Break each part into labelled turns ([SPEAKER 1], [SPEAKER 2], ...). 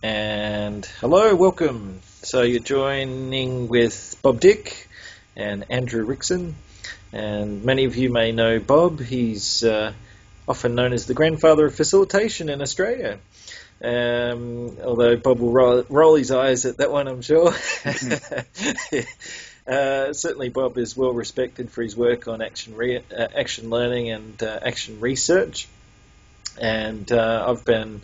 [SPEAKER 1] And hello, welcome. So you're joining with Bob Dick and Andrew Rickson. And many of you may know Bob. He's often known as the grandfather of facilitation in Australia. Although Bob will roll his eyes at that one, I'm sure. Certainly Bob is well respected for his work on action learning and action research. And I've been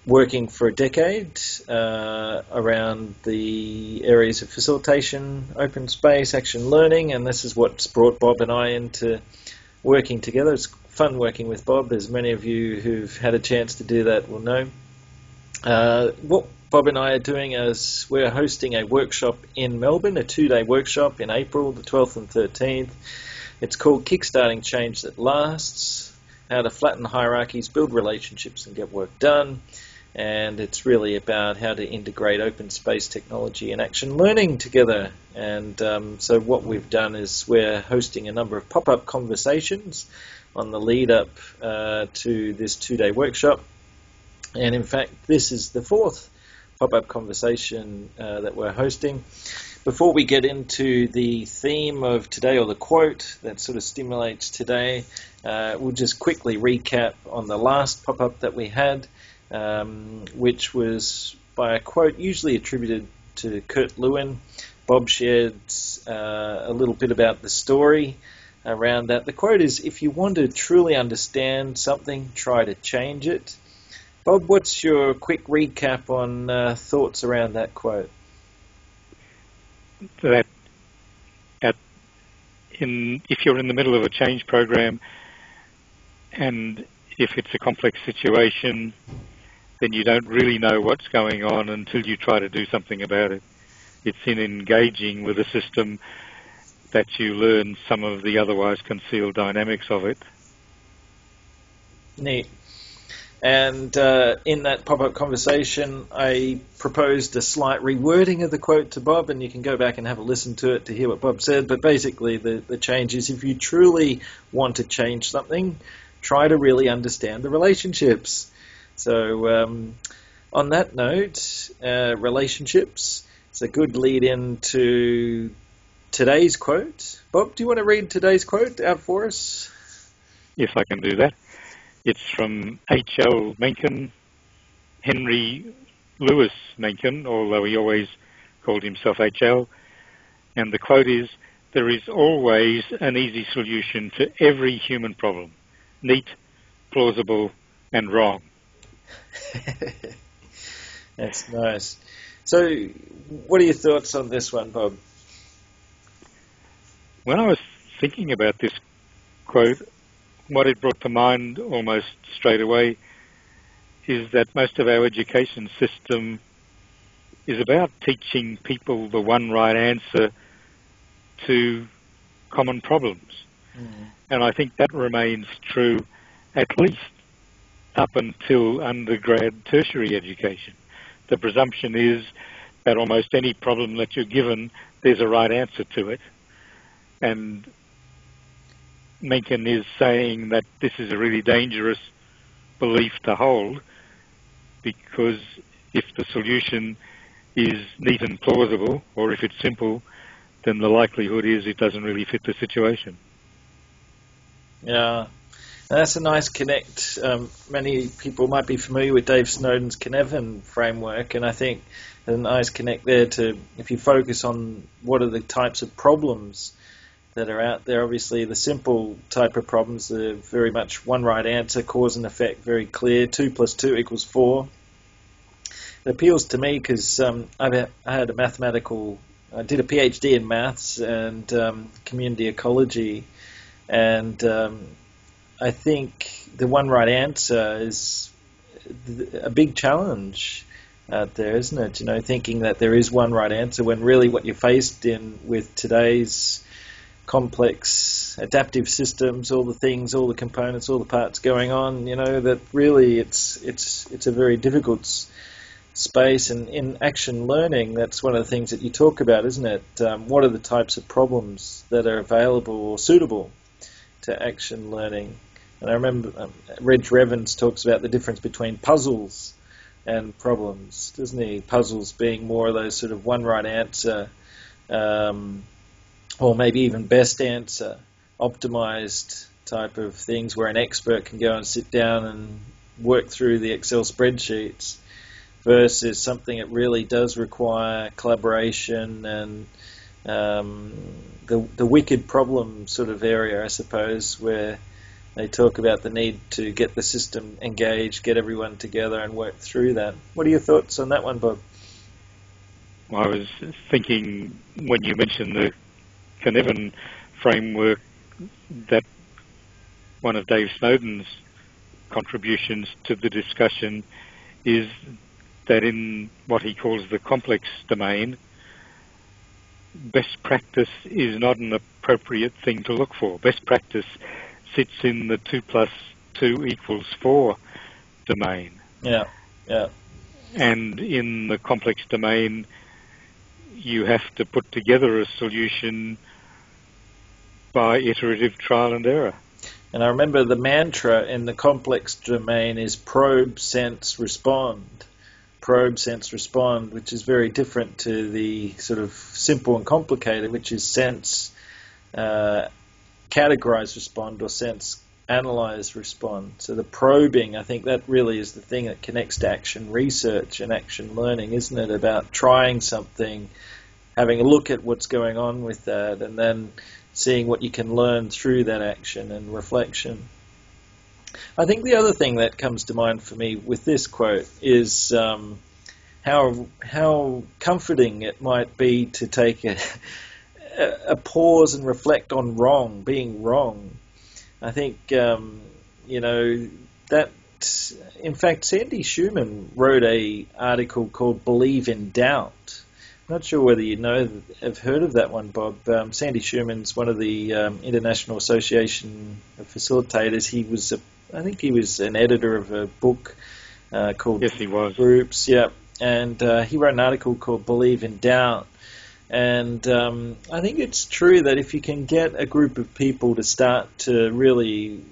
[SPEAKER 1] working for a decade around the areas of facilitation, open space, action learning, and this is what's brought Bob and I into working together. It's fun working with Bob, as many of you who've had a chance to do that will know. What Bob and I are doing is we're hosting a workshop in Melbourne, a 2-day workshop in April, the 12th and 13th. It's called Kickstarting Change That Lasts, How to Flatten Hierarchies, Build Relationships and Get Work Done. And it's really about how to integrate open space technology and action learning together. And so what we've done is we're hosting a number of pop-up conversations on the lead up to this 2-day workshop. And in fact, this is the 4th pop-up conversation that we're hosting. Before we get into the theme of today, or the quote that sort of stimulates today, we'll just quickly recap on the last pop-up that we had. Which was by a quote usually attributed to Kurt Lewin. Bob shared a little bit about the story around that. The quote is, "If you want to truly understand something, try to change it." Bob, what's your quick recap on thoughts around that quote?
[SPEAKER 2] That if you're in the middle of a change program and if it's a complex situation, then you don't really know what's going on until you try to do something about it. It's in engaging with a system that you learn some of the otherwise concealed dynamics of it.
[SPEAKER 1] Neat. And in that pop-up conversation, I proposed a slight rewording of the quote to Bob, and you can go back and have a listen to it to hear what Bob said. But basically, the change is, if you truly want to change something, try to really understand the relationships. So on that note, relationships, it's a good lead into today's quote. Bob, do you want to read today's quote out for us?
[SPEAKER 2] Yes, I can do that. It's from H.L. Mencken, Henry Louis Mencken, although he always called himself H.L. And the quote is, "There is always an easy solution to every human problem. Neat, plausible, and wrong."
[SPEAKER 1] That's nice. So, what are your thoughts on this one, Bob?
[SPEAKER 2] When I was thinking about this quote, what it brought to mind almost straight away is that most of our education system is about teaching people the one right answer to common problems. And I think that remains true at least up until undergrad tertiary education. The presumption is that almost any problem that you're given, there's a right answer to it. And Mencken is saying that this is a really dangerous belief to hold, because if the solution is neat and plausible, or if it's simple, then the likelihood is it doesn't really fit the situation.
[SPEAKER 1] Yeah. That's a nice connect. Many people might be familiar with Dave Snowden's Cynefin framework, and I think there's a nice connect there to, if you focus on what are the types of problems that are out there. Obviously, the simple type of problems are very much one right answer, cause and effect, very clear, 2 + 2 = 4. It appeals to me because I did a PhD in maths and community ecology, and I think the one right answer is a big challenge out there, isn't it? You know, thinking that there is one right answer when really what you're faced in with today's complex adaptive systems, all the things, all the components, all the parts going on, you know, that really it's a very difficult space. And in action learning, that's one of the things that you talk about, isn't it? What are the types of problems that are available or suitable to action learning? And I remember Reg Revens talks about the difference between puzzles and problems, doesn't he? Puzzles being more of those sort of one right answer, or maybe even best answer, optimized type of things where an expert can go and sit down and work through the Excel spreadsheets, versus something that really does require collaboration and the wicked problem sort of area, I suppose, where they talk about the need to get the system engaged, get everyone together and work through that. What are your thoughts on that one, Bob?
[SPEAKER 2] Well, I was thinking when you mentioned the Cynefin framework that one of Dave Snowden's contributions to the discussion is that in what he calls the complex domain, best practice is not an appropriate thing to look for. Best practice sits in the 2 + 2 = 4 domain.
[SPEAKER 1] Yeah, yeah.
[SPEAKER 2] And in the complex domain, you have to put together a solution by iterative trial and error.
[SPEAKER 1] And I remember the mantra in the complex domain is probe, sense, respond. Probe, sense, respond, which is very different to the sort of simple and complicated, which is sense, categorize, respond, or sense, analyze, respond. So the probing, I think that really is the thing that connects to action research and action learning, isn't it? About trying something, having a look at what's going on with that, and then seeing what you can learn through that action and reflection. I think the other thing that comes to mind for me with this quote is how comforting it might be to take a pause and reflect on being wrong. I think, that, in fact, Sandy Schumann wrote an article called Believe in Doubt. I'm not sure whether have heard of that one, Bob. Sandy Schumann's one of the International Association of Facilitators. I think he was an editor of a book called
[SPEAKER 2] Yes, he was.
[SPEAKER 1] Groups, yeah. And he wrote an article called Believe in Doubt. And I think it's true that if you can get a group of people to start to really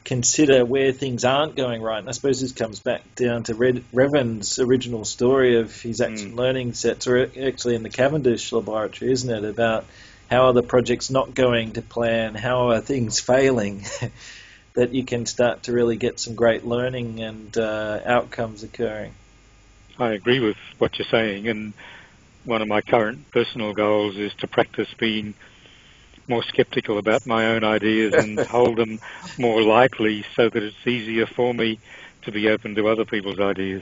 [SPEAKER 1] consider where things aren't going right, and I suppose this comes back down to Revan's original story of his action learning sets, or actually in the Cavendish laboratory, isn't it, about how are the projects not going to plan, how are things failing, that you can start to really get some great learning and outcomes occurring.
[SPEAKER 2] I agree with what you're saying, and one of my current personal goals is to practice being more skeptical about my own ideas and hold them more lightly so that it's easier for me to be open to other people's ideas.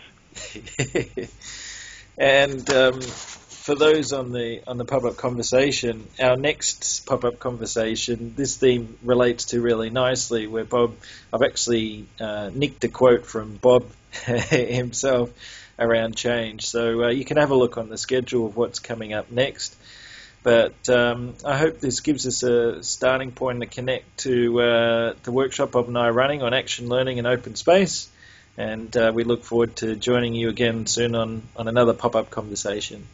[SPEAKER 1] And for those on the Popup conversation, our next Popup conversation, this theme relates to really nicely, where I've actually nicked a quote from Bob himself around change. So you can have a look on the schedule of what's coming up next. But I hope this gives us a starting point to connect to the workshop Bob and I are running on action learning in open space. And we look forward to joining you again soon on another Pop-Up conversation.